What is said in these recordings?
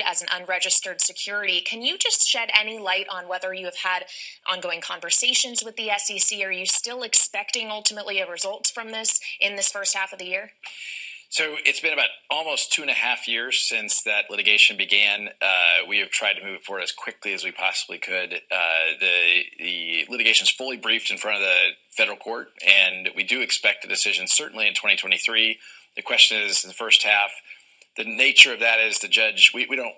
as an unregistered security. Can you just shed any light on whether you have had ongoing conversations with the SEC? Are you still expecting ultimately a result from this in this first half of the year? So it's been about almost 2.5 years since that litigation began. We have tried to move it forward as quickly as we possibly could. The litigation is fully briefed in front of the federal court, and we do expect a decision certainly in 2023. The question is, in the first half, the nature of that is the judge, we don't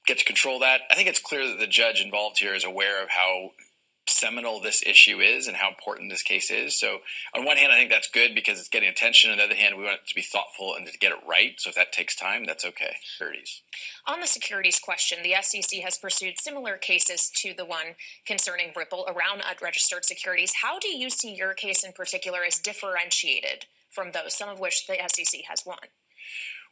get to control that. I think it's clear that the judge involved here is aware of how seminal this issue is and how important this case is. So on one hand, I think that's good because it's getting attention. On the other hand, we want it to be thoughtful and to get it right. So if that takes time, that's okay. Securities. On the securities question, the SEC has pursued similar cases to the one concerning Ripple around unregistered securities. How do you see your case in particular as differentiated from those, some of which the SEC has won?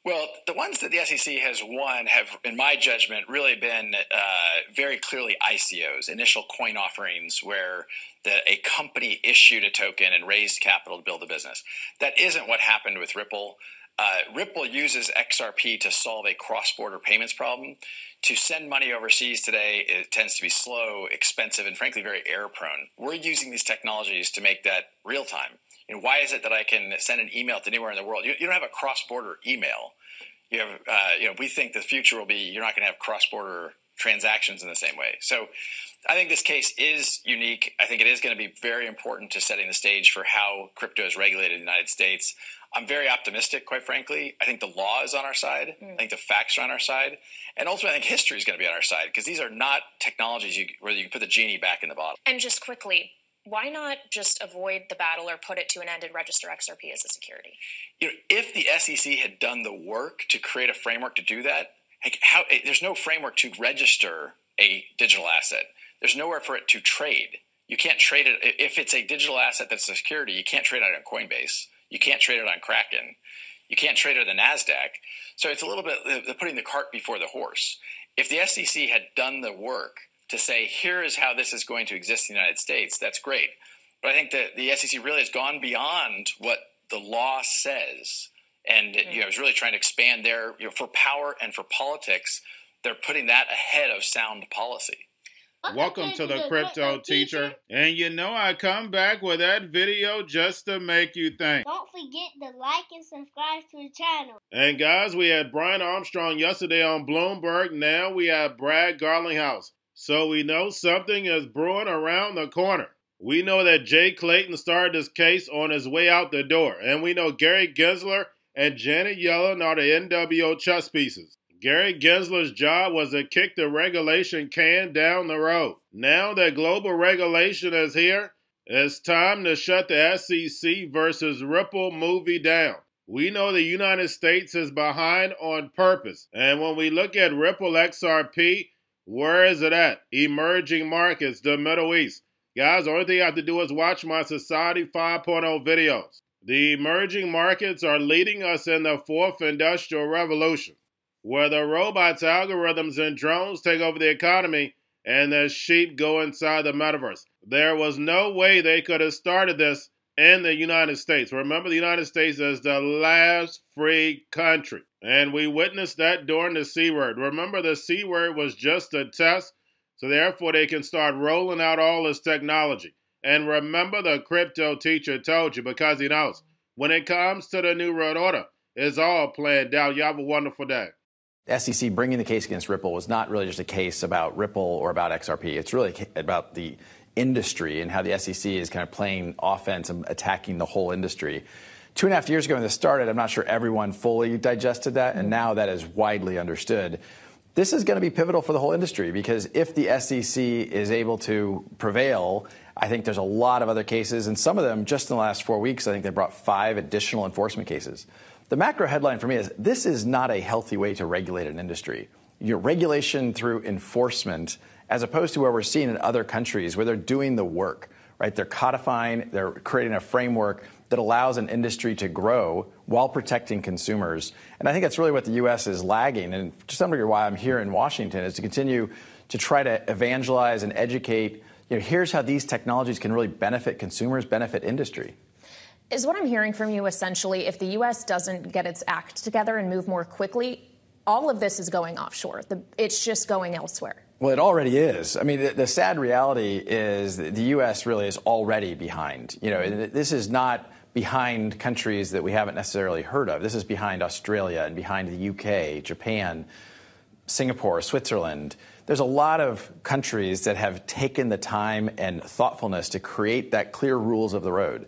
Well, the ones that the SEC has won have, in my judgment, really been very clearly ICOs, initial coin offerings, where a company issued a token and raised capital to build a business. That isn't what happened with Ripple. Ripple uses XRP to solve a cross-border payments problem. To send money overseas today, it tends to be slow, expensive, and frankly, very error-prone. We're using these technologies to make that real-time. Why is it that I can send an email to anywhere in the world? You don't have a cross-border email. You have, we think the future will be you're not going to have cross-border transactions in the same way. So I think this case is unique. I think it is going to be very important to setting the stage for how crypto is regulated in the United States. I'm very optimistic, quite frankly. I think the law is on our side. I think the facts are on our side. And ultimately, I think history is going to be on our side because these are not technologies where you can put the genie back in the bottle. And just quickly, why not just avoid the battle or put it to an end and register XRP as a security? If the SEC had done the work to create a framework to do that, there's no framework to register a digital asset. There's nowhere for it to trade. You can't trade it. If it's a digital asset that's a security, you can't trade it on Coinbase. You can't trade it on Kraken. You can't trade it on the NASDAQ. So it's a little bit putting the cart before the horse. If the SEC had done the work to say, here is how this is going to exist in the United States, that's great. But I think that the SEC really has gone beyond what the law says and is really trying to expand their, for power and for politics, they're putting that ahead of sound policy. Welcome to the Crypto Teacher. And I come back with that video just to make you think. Don't forget to like and subscribe to the channel. And guys, we had Brian Armstrong yesterday on Bloomberg. Now we have Brad Garlinghouse. So we know something is brewing around the corner. We know that Jay Clayton started this case on his way out the door. And we know Gary Gensler and Janet Yellen are the NWO chess pieces. Gary Gensler's job was to kick the regulation can down the road. Now that global regulation is here, it's time to shut the SEC versus Ripple movie down. We know the United States is behind on purpose. And when we look at Ripple XRP, where is it at? Emerging markets, the Middle East. Guys, the only thing you have to do is watch my Society 5.0 videos. The emerging markets are leading us in the fourth industrial revolution, where the robots, algorithms, and drones take over the economy and the sheep go inside the metaverse. There was no way they could have started this in the United States. Remember, the United States is the last free country. And we witnessed that during the C word. Remember, the C word was just a test, so therefore they can start rolling out all this technology. And remember, the crypto teacher told you, because he knows, when it comes to the New World Order, it's all planned out. You have a wonderful day. The SEC bringing the case against Ripple was not really just a case about Ripple or about XRP. It's really about the industry and how the SEC is kind of playing offense and attacking the whole industry. 2.5 years ago when this started, I'm not sure everyone fully digested that, and now that is widely understood. This is going to be pivotal for the whole industry because if the SEC is able to prevail, I think there's a lot of other cases, and some of them just in the last 4 weeks, I think they brought 5 additional enforcement cases. The macro headline for me is this is not a healthy way to regulate an industry. Your regulation through enforcement, as opposed to where we're seeing in other countries where they're doing the work, right? They're codifying, they're creating a framework that allows an industry to grow while protecting consumers. And I think that's really what the U.S. is lagging. And to some degree why I'm here in Washington is to continue to try to evangelize and educate. Here's how these technologies can really benefit consumers, benefit industry. Is what I'm hearing from you essentially, if the U.S. doesn't get its act together and move more quickly, all of this is going offshore. It's just going elsewhere. Well, it already is. I mean, the sad reality is that the U.S. really is already behind. You know, this is not behind countries that we haven't necessarily heard of. This is behind Australia and behind the U.K., Japan, Singapore, Switzerland. There's a lot of countries that have taken the time and thoughtfulness to create that clear rules of the road.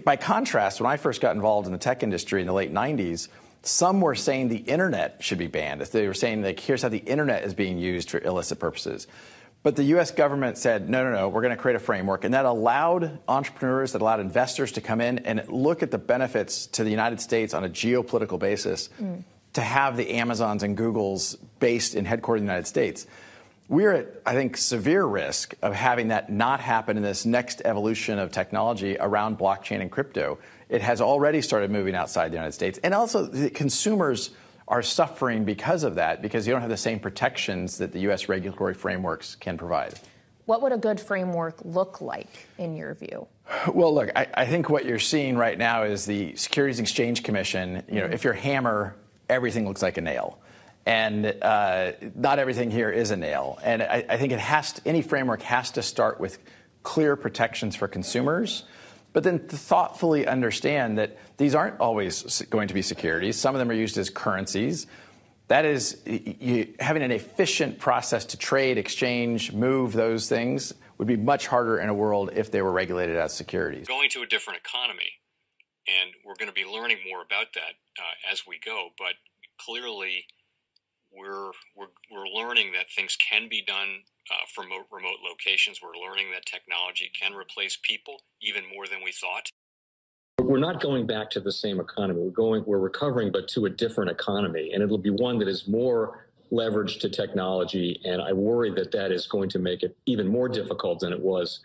By contrast, when I first got involved in the tech industry in the late 90s, some were saying the internet should be banned. They were saying, like, here's how the internet is being used for illicit purposes. But the U.S. government said, no, we're going to create a framework. And that allowed entrepreneurs, that allowed investors to come in and look at the benefits to the United States on a geopolitical basis to have the Amazons and Googles based and headquartered in the United States. We're at, I think, severe risk of having that not happen in this next evolution of technology around blockchain and crypto. It has already started moving outside the United States. And also, the consumers are suffering because of that, because you don't have the same protections that the U.S. regulatory frameworks can provide. What would a good framework look like, in your view? Well, look, I think what you're seeing right now is the Securities and Exchange Commission. You know, if you're a hammer, everything looks like a nail. And not everything here is a nail. And I think any framework has to start with clear protections for consumers, but then to thoughtfully understand that these aren't always going to be securities. Some of them are used as currencies. That is, having an efficient process to trade, exchange, move those things would be much harder in a world if they were regulated as securities. Going to a different economy, and we're going to be learning more about that as we go, but clearly we're learning that things can be done from remote locations. We're learning that technology can replace people even more than we thought. We're not going back to the same economy. We're recovering, but to a different economy, and it'll be one that is more leveraged to technology. And I worry that that is going to make it even more difficult than it was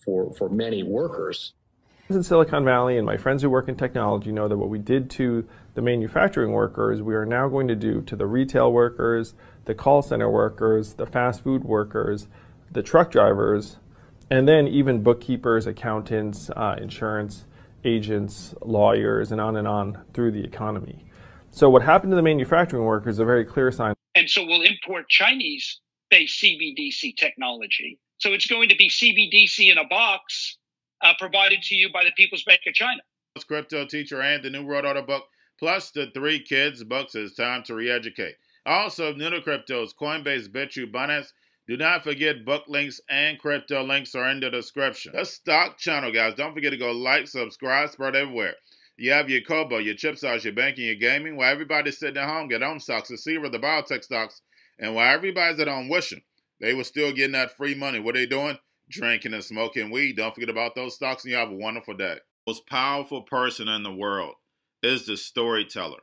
for many workers. In Silicon Valley, and my friends who work in technology know that what we did to the manufacturing workers, we are now going to do to the retail workers, the call center workers, the fast food workers, the truck drivers, and then even bookkeepers, accountants, insurance agents, lawyers, and on through the economy. So what happened to the manufacturing workers is a very clear sign. And so we'll import Chinese-based CBDC technology. So it's going to be CBDC in a box provided to you by the People's Bank of China. It's Cryptoteacher and the New World Order book, plus the 3 kids books. It's time to re-educate. Also, new to cryptos, Coinbase, Bitrue, Binance. Do not forget book links and crypto links are in the description. The stock channel, guys. Don't forget to go like, subscribe, spread everywhere. You have your Kobo, your chip stocks, your banking, your gaming. While everybody's sitting at home, get home stocks, the Seaver, the biotech stocks. And while everybody's at home wishing they were still getting that free money, what are they doing? Drinking and smoking weed. Don't forget about those stocks, and you have a wonderful day. The most powerful person in the world is the storyteller.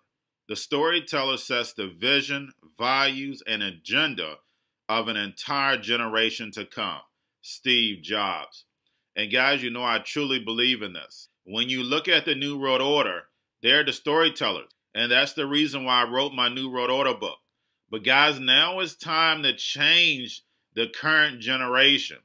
The storyteller sets the vision, values, and agenda of an entire generation to come. Steve Jobs. And guys, you know I truly believe in this. When you look at the New World Order, they're the storytellers. And that's the reason why I wrote my New World Order book. But guys, now it's time to change the current generation.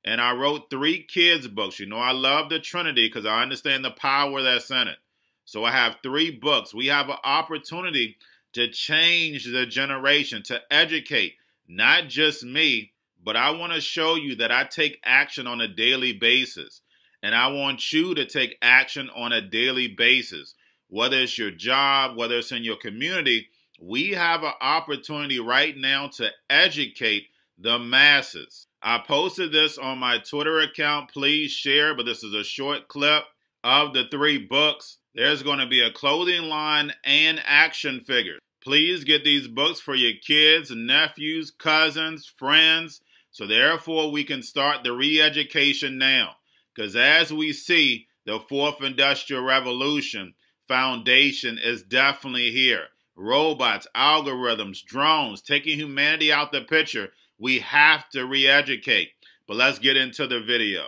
And I wrote 3 kids books. You know I love the Trinity because I understand the power that's in it. So I have 3 books. We have an opportunity to change the generation, to educate. Not just me, but I want to show you that I take action on a daily basis. And I want you to take action on a daily basis. Whether it's your job, whether it's in your community, we have an opportunity right now to educate the masses. I posted this on my Twitter account. Please share, but this is a short clip of the 3 books. There's going to be a clothing line and action figures. Please get these books for your kids, nephews, cousins, friends, so therefore we can start the re-education now. Because as we see, the 4th Industrial Revolution foundation is definitely here. Robots, algorithms, drones, taking humanity out the picture. We have to re-educate. But let's get into the video.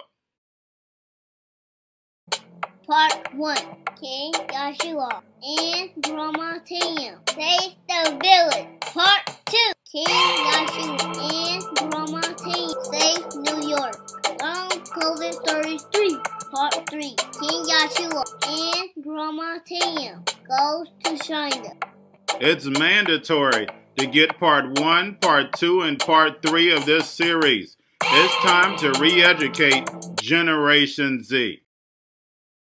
Part 1. King Joshua and Grandma Tam save the village. Part 2. King Joshua and Grandma Tam save New York from COVID-33. Part 3. King Joshua and Grandma Tam goes to China. It's mandatory to get part 1, part 2, and part 3 of this series. It's time to re-educate Generation Z.